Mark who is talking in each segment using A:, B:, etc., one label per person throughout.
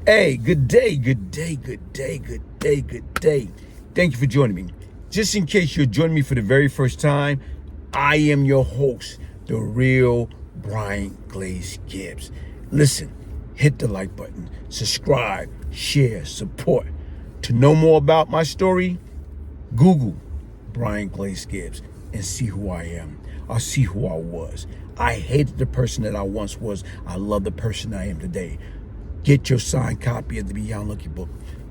A: Hey, good day, good day, good day, good day, good day. Thank you for joining me. Just in case you're joining me for the very first time, I am your host, the real Bryant Gibbs. Listen, hit the like button, subscribe, share, support. To know more about my story, Google Bryant Gibbs and see who I am. Or see who I was. I hated the person that I once was. I love the person I am today. Get your signed copy of the Beyond Lucky book,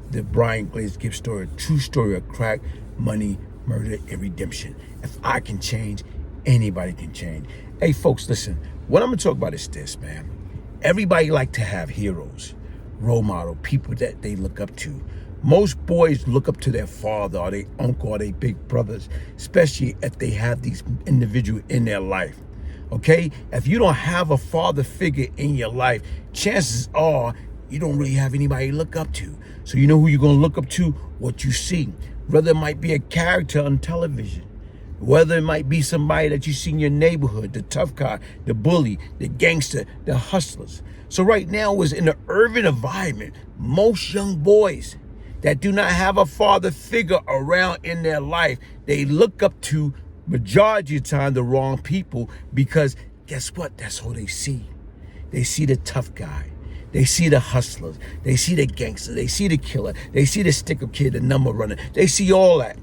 A: the Bryant Gibbs story, a true story of crack, money, murder, and redemption. If I can change, anybody can change. Hey, folks, listen. What I'm going to talk about is this, man. Everybody like to have heroes, role model, people that they look up to. Most boys look up to their father or their uncle or their big brothers, especially if they have these individuals in their life. Okay, if you don't have a father figure in your life, chances are you don't really have anybody to look up to. So you know who you're going to look up to? What you see. Whether it might be a character on television, whether it might be somebody that you see in your neighborhood, the tough guy, the bully, the gangster, the hustlers. So right now is in the urban environment, most young boys that do not have a father figure around in their life, they look up to majority of the time the wrong people, because guess what? That's all they see. They see the tough guy. They see the hustlers. They see the gangster. They see the killer. They see the sticker kid, the number runner. They see all that.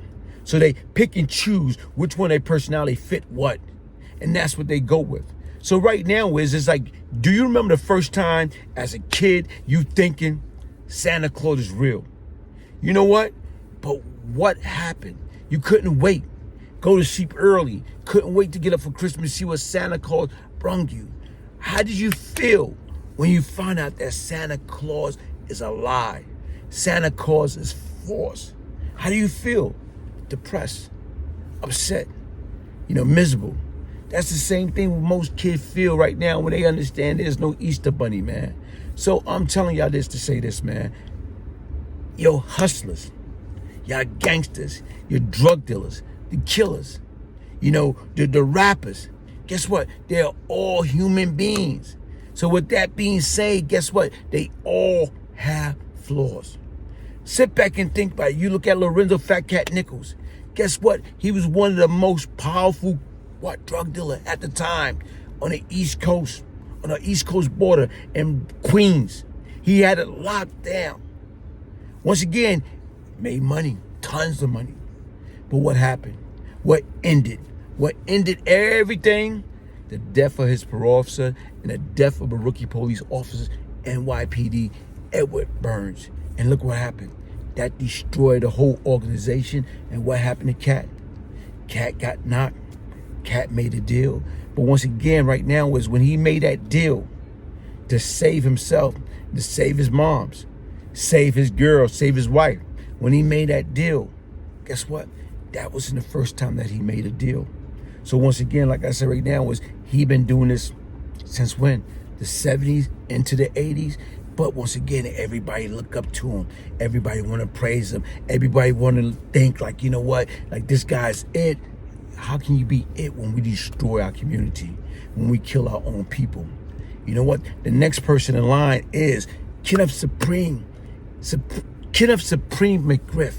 A: So they pick and choose which one their personality fit what. And that's what they go with. So right now it's like, do you remember the first time as a kid you thinking Santa Claus is real? You know what? But what happened? You couldn't wait. Go to sleep early. Couldn't wait to get up for Christmas, see what Santa Claus brung you. How did you feel when you found out that Santa Claus is a lie? Santa Claus is false. How do you feel? Depressed, upset, miserable. That's the same thing most kids feel right now when they understand there's no Easter bunny, man. So I'm telling y'all this to say this, man. Yo, hustlers, y'all gangsters, your drug dealers, the killers, the rappers, guess what? They're all human beings. So with that being said, guess what? They all have flaws. Sit back and think about it. You look at Lorenzo Fat Cat Nichols. Guess what? He was one of the most powerful, drug dealer at the time on the East Coast, on the East Coast border in Queens. He had it locked down. Once again, made money, tons of money. But what happened? What ended? What ended everything? The death of his parole officer and the death of a rookie police officer, NYPD, Edward Burns. And look what happened. That destroyed the whole organization. And what happened to Cat? Cat got knocked. Cat made a deal. But once again, right now is when he made that deal to save himself, to save his moms, save his girl, save his wife. When he made that deal, guess what? That wasn't the first time that he made a deal. So once again, like I said right now, he been doing this since when? The 70s into the 80s. But once again, everybody look up to him. Everybody want to praise him. Everybody want to think like, you know what? Like this guy's it. How can you be it when we destroy our community? When we kill our own people? You know what? The next person in line is Kenneth Supreme McGriff,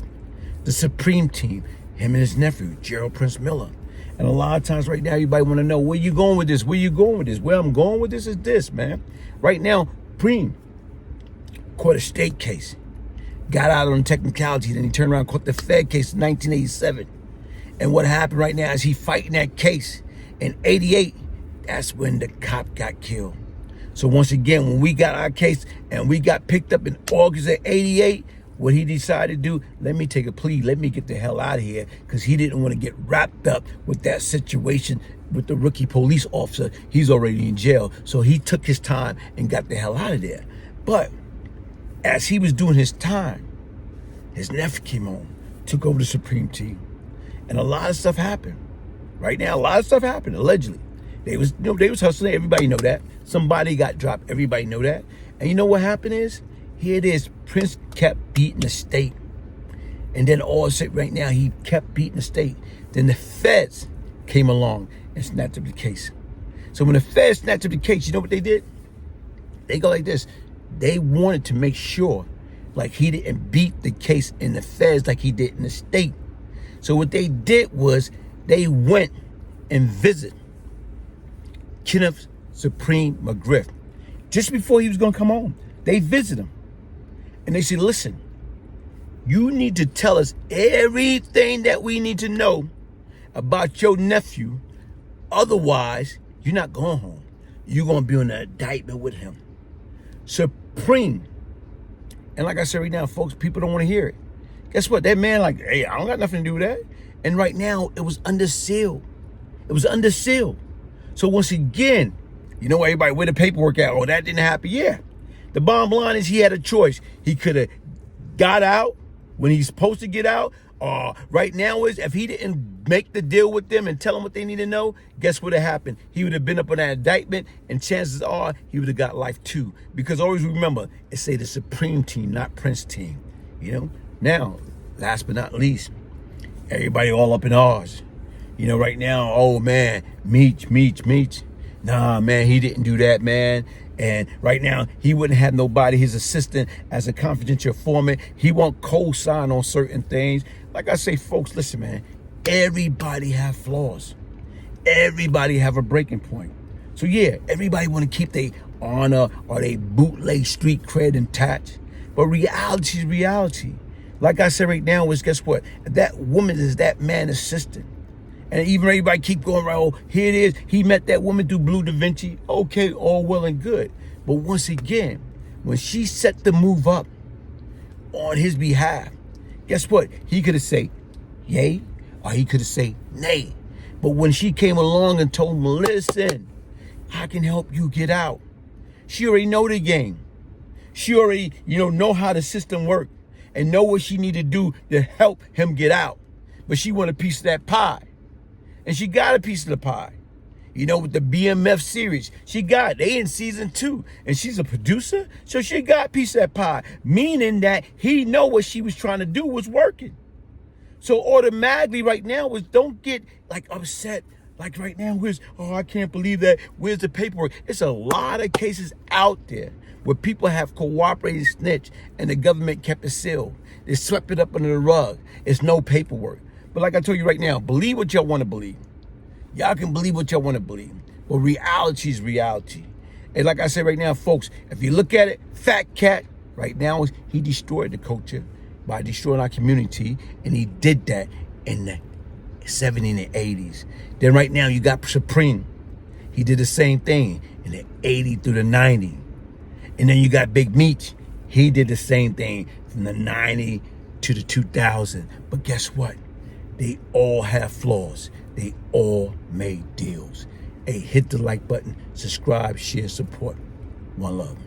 A: the Supreme Team. Him and his nephew, Gerald Prince Miller. And a lot of times right now, everybody want to know, where you going with this? Where you going with this? Where I'm going with this is this, man. Right now, Preem caught a state case. Got out on technicality. Then he turned around and caught the Fed case in 1987. And what happened right now is he fighting that case. In 88, that's when the cop got killed. So once again, when we got our case and we got picked up in August of 88, what he decided to do, let me take a plea, let me get the hell out of here, because he didn't want to get wrapped up with that situation with the rookie police officer. He's already in jail. So he took his time and got the hell out of there. But as he was doing his time, his nephew came home, took over the Supreme Team. And a lot of stuff happened. Right now, a lot of stuff happened, allegedly. They was hustling, everybody know that. Somebody got dropped, everybody know that. And you know what happened is, here it is, Prince kept beating the state. And then all of a sudden, right now, he kept beating the state. Then the feds came along and snatched up the case. So when the feds snatched up the case, you know what they did? They go like this. They wanted to make sure like he didn't beat the case in the feds like he did in the state. So what they did was they went and visited Kenneth Supreme McGriff. Just before he was going to come home, they visited him. And they said, listen, you need to tell us everything that we need to know about your nephew. Otherwise, you're not going home. You're going to be on an indictment with him. Supreme. And like I said right now, folks, people don't want to hear it. Guess what? That man like, hey, I don't got nothing to do with that. And right now, it was under seal. It was under seal. So once again, you know everybody, where the paperwork at? Oh, that didn't happen. Yeah. The bottom line is he had a choice. He could have got out when he's supposed to get out. Right now is if he didn't make the deal with them and tell them what they need to know, guess what would have happened? He would have been up on that indictment, and chances are he would have got life too. Because always remember, it say the Supreme team, not Prince team. You know. Now, last but not least, everybody all up in ours. You know, right now, oh man, Meech. Nah, man, he didn't do that, man. And right now, he wouldn't have nobody, his assistant, as a confidential informant. He won't co-sign on certain things. Like I say, folks, listen, man, everybody have flaws. Everybody have a breaking point. So yeah, everybody want to keep their honor or their bootleg street cred intact. But reality is reality. Like I said right now is, guess what? That woman is that man's assistant. And even everybody keep going around, oh, here it is. He met that woman through Blue Da Vinci. Okay, all well and good. But once again, when she set the move up on his behalf, guess what? He could have said yay, or he could have said nay. But when she came along and told him, listen, I can help you get out. She already know the game. She already, know how the system works and know what she need to do to help him get out. But she want a piece of that pie. And she got a piece of the pie. With the BMF series, she got it. They in season 2. And she's a producer, so she got a piece of that pie. Meaning that he know what she was trying to do was working. So automatically right now was don't get like upset. Like right now, I can't believe that. Where's the paperwork? It's a lot of cases out there where people have cooperated, snitch, and the government kept it sealed. They swept it up under the rug. It's no paperwork. But like I told you right now, believe what y'all want to believe. Y'all can believe what y'all want to believe. But reality is reality. And like I said right now, folks, if you look at it, Fat Cat, right now, he destroyed the culture by destroying our community. And he did that in the 70s and 80s. Then right now, you got Supreme. He did the same thing in the 80s through the 90s. And then you got Big Meech. He did the same thing from the 90s to the 2000s. But guess what? They all have flaws. They all made deals. Hey, hit the like button, subscribe, share, support. One love.